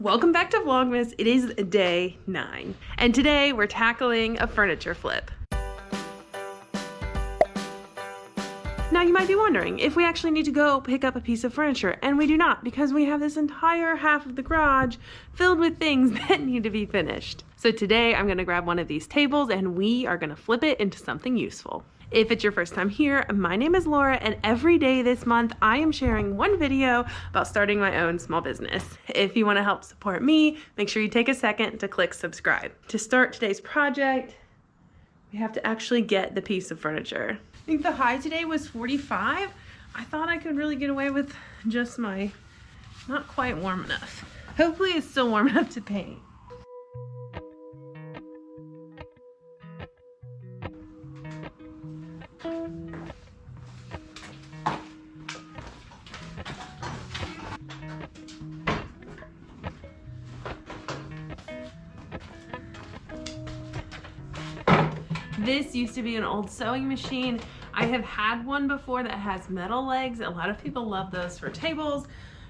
Welcome back to Vlogmas. It is day 9, and today we're tackling a furniture flip. Now you might be wondering if we actually need to go pick up a piece of furniture, and we do not, because we have this entire half of the garage filled with things that need to be finished. So today I'm gonna grab one of these tables and we are gonna flip it into something useful. If it's your first time here, my name is Laura, and every day this month I am sharing one video about starting my own small business. If you want to help support me, make sure you take a second to click subscribe. To start today's project, we have to actually get the piece of furniture. I think the high today was 45. I thought I could really get away with just my not quite warm enough. Hopefully it's still warm enough to paint. This used to be an old sewing machine. I have had one before that has metal legs. A lot of people love those for tables.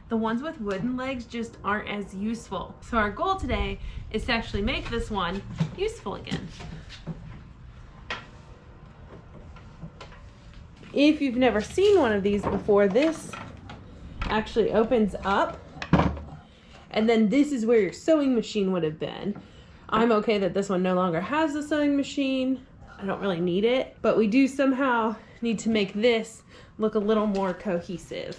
The ones with wooden legs just aren't as useful. So our goal today is to actually make this one useful again. If you've never seen one of these before, this actually opens up, and then this is where your sewing machine would have been. I'm okay that this one no longer has the sewing machine. I don't really need it, but we do somehow need to make this look a little more cohesive.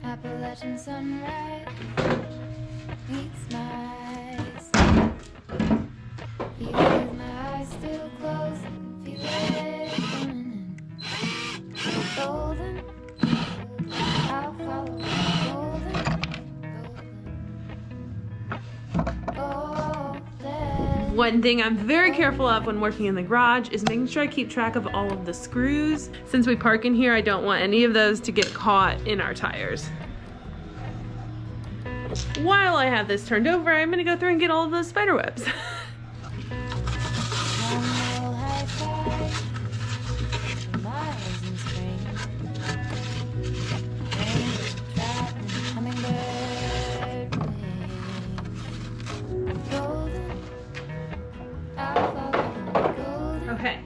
Appalachian sunrise meets my eyes. Even with my eyes still closed, feel it coming in. Golden, I'll follow golden. One thing I'm very careful of when working in the garage is making sure I keep track of all of the screws. Since we park in here, I don't want any of those to get caught in our tires. While I have this turned over, I'm gonna go through and get all of those spider webs. Okay.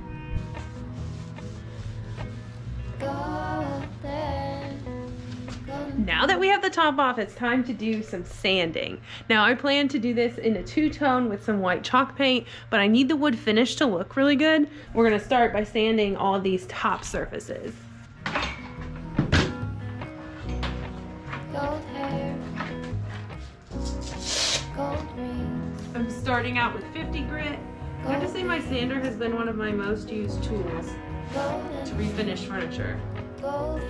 Now that we have the top off, it's time to do some sanding. Now I plan to do this in a two-tone with some white chalk paint, but I need the wood finish to look really good. We're gonna start by sanding all of these top surfaces. Gold hair, gold rings. I'm starting out with 50 grit. I have to say my sander has been one of my most used tools to refinish furniture. Gold,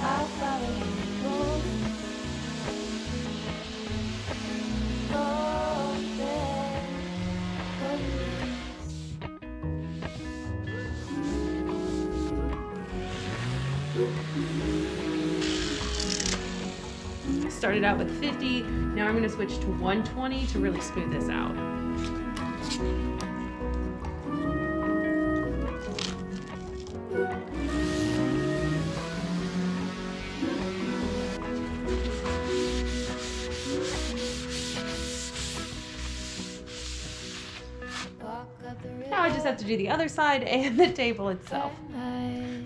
I'll follow gold. Started out with 50, now I'm going to switch to 120 to really smooth this out. Now I just have to do the other side and the table itself.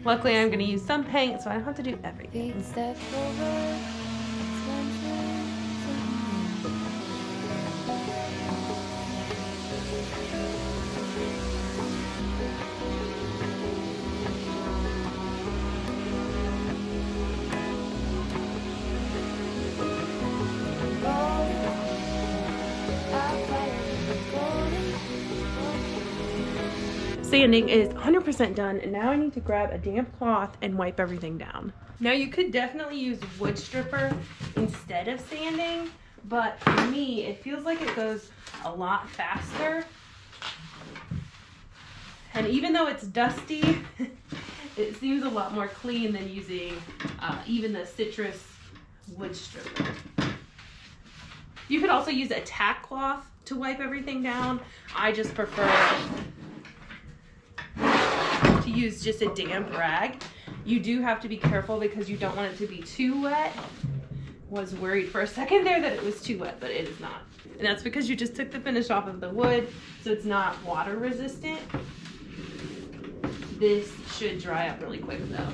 Luckily I'm going to use some paint so I don't have to do everything. Sanding is 100% done, and now I need to grab a damp cloth and wipe everything down. Now you could definitely use wood stripper instead of sanding, but for me it feels like it goes a lot faster. And even though it's dusty, it seems a lot more clean than using even the citrus wood stripper. You could also use a tack cloth to wipe everything down. I just prefer to use just a damp rag. You do have to be careful because you don't want it to be too wet. Was worried for a second there that it was too wet, but it is not. And that's because you just took the finish off of the wood, so it's not water resistant. This should dry up really quick though.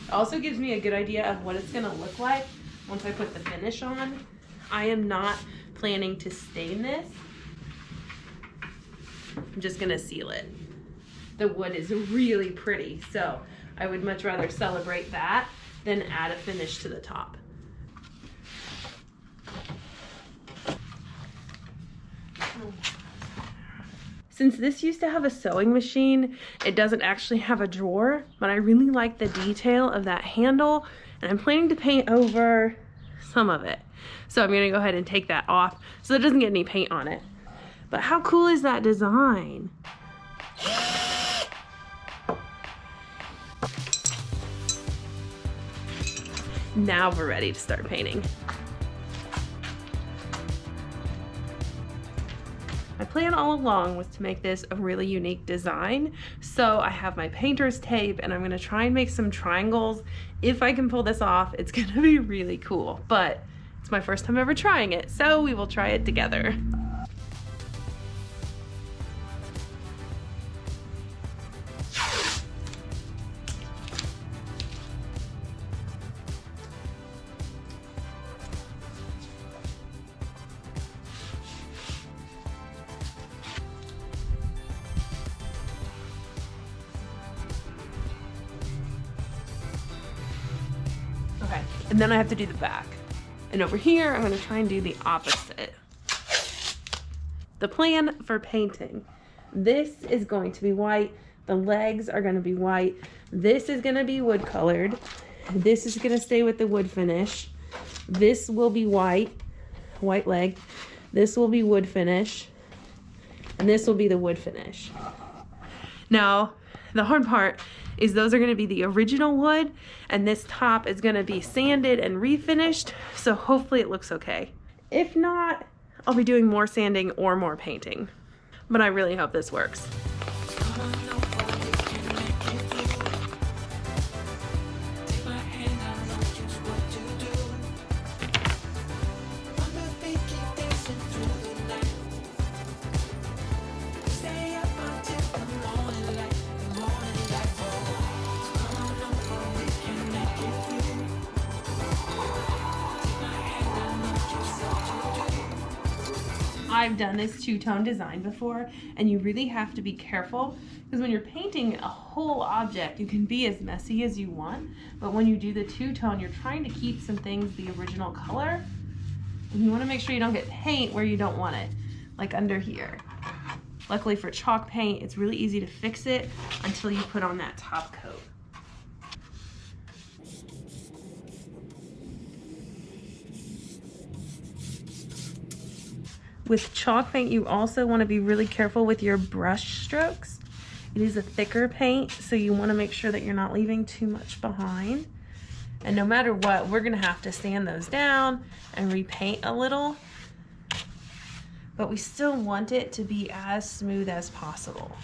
It also gives me a good idea of what it's gonna look like once I put the finish on. I am not planning to stain this. I'm just gonna seal it. The wood is really pretty, so I would much rather celebrate that than add a finish to the top. Since this used to have a sewing machine, it doesn't actually have a drawer, but I really like the detail of that handle, and I'm planning to paint over some of it. So I'm gonna go ahead and take that off so it doesn't get any paint on it. But how cool is that design? Now we're ready to start painting. My plan all along was to make this a really unique design. So I have my painter's tape and I'm gonna try and make some triangles. If I can pull this off, it's gonna be really cool, but it's my first time ever trying it, so we will try it together. Okay, and then I have to do the back. And over here, I'm gonna try and do the opposite. The plan for painting. This is going to be white. The legs are gonna be white. This is gonna be wood colored. This is gonna stay with the wood finish. This will be white leg. This will be wood finish. And this will be the wood finish. Now, the hard part is those are gonna be the original wood, and this top is gonna be sanded and refinished, so hopefully it looks okay. If not, I'll be doing more sanding or more painting. But I really hope this works. I've done this two-tone design before, and you really have to be careful because when you're painting a whole object, you can be as messy as you want, but when you do the two-tone, you're trying to keep some things the original color, and you want to make sure you don't get paint where you don't want it, like under here. Luckily for chalk paint, it's really easy to fix it until you put on that top coat. With chalk paint, you also want to be really careful with your brush strokes. It is a thicker paint, so you want to make sure that you're not leaving too much behind. And no matter what, we're going to have to sand those down and repaint a little. But we still want it to be as smooth as possible.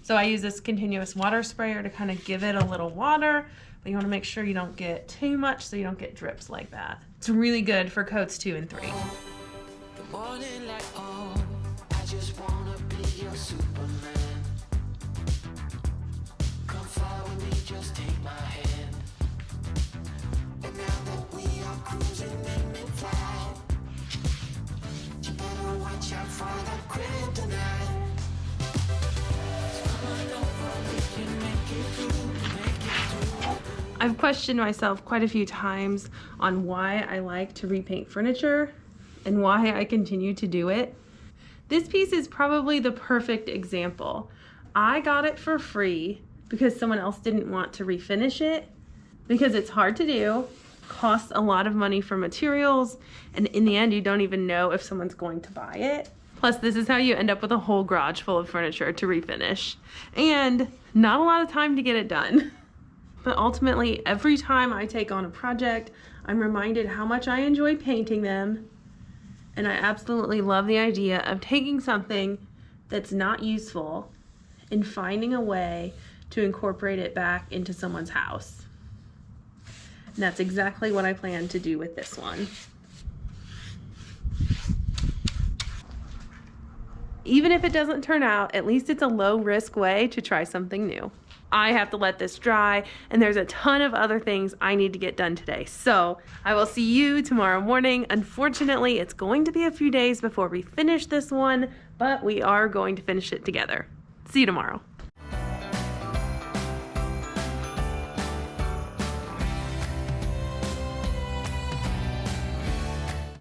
So I use this continuous water sprayer to kind of give it a little water, but you want to make sure you don't get too much so you don't get drips like that. It's really good for coats 2 and 3. The morning light on, I just wanna be your Superman. Come fly with me, just take my hand. And now that we are cruising in mid-flight, you better watch out for the kryptonite. Come on over, we can make it through, I've questioned myself quite a few times on why I like to repaint furniture and why I continue to do it. This piece is probably the perfect example. I got it for free because someone else didn't want to refinish it, because it's hard to do, costs a lot of money for materials, and in the end you don't even know if someone's going to buy it. Plus, this is how you end up with a whole garage full of furniture to refinish, and not a lot of time to get it done. But ultimately, every time I take on a project, I'm reminded how much I enjoy painting them. And I absolutely love the idea of taking something that's not useful and finding a way to incorporate it back into someone's house. And that's exactly what I plan to do with this one. Even if it doesn't turn out, at least it's a low-risk way to try something new. I have to let this dry, and there's a ton of other things I need to get done today. So I will see you tomorrow morning. Unfortunately, it's going to be a few days before we finish this one, but we are going to finish it together. See you tomorrow.